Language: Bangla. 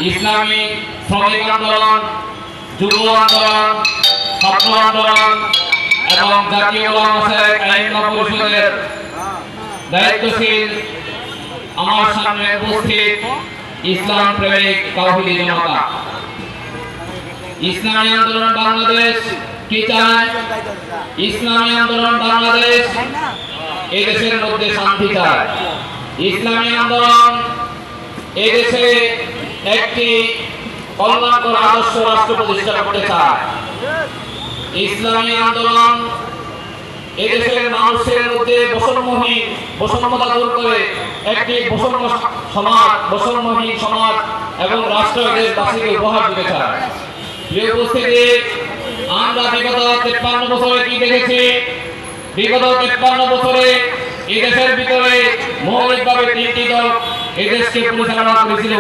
ইসলামী শ্রমিক আন্দোলন, যুব আন্দোলন, ছাত্র আন্দোলন এবং জাতীয় উলামা আইনগত পরিষদের দায়িত্বশীল আমার সামনে উপস্থিত ইসলাম প্রেমিক তাওহীদি জনতা। ইসলামী আন্দোলন বাংলাদেশ কি চায়? ইসলামী আন্দোলন বাংলাদেশ এই দেশের মধ্যে শান্তি চায়। ইসলামী আন্দোলন এই দেশে একটি কল্যাণকর আদর্শ রাষ্ট্র প্রতিষ্ঠা করতে চায়। ইসলামী আন্দোলন এদেশের মানুষের মধ্যে বৈষম্যতা দূর করে একটি বৈষম্যহীন সমাজ এবং রাষ্ট্র দেশবাসীকে উপহার দিতে চায়। প্রিয় উপস্থিতি, আমরা বিগত 53 বছরে কি দেখেছি? বিগত 53 বছরে এই দেশের ভিতরে মৌলিকভাবে 3টি দল এই দেশকে পরিচালনা করেছিল।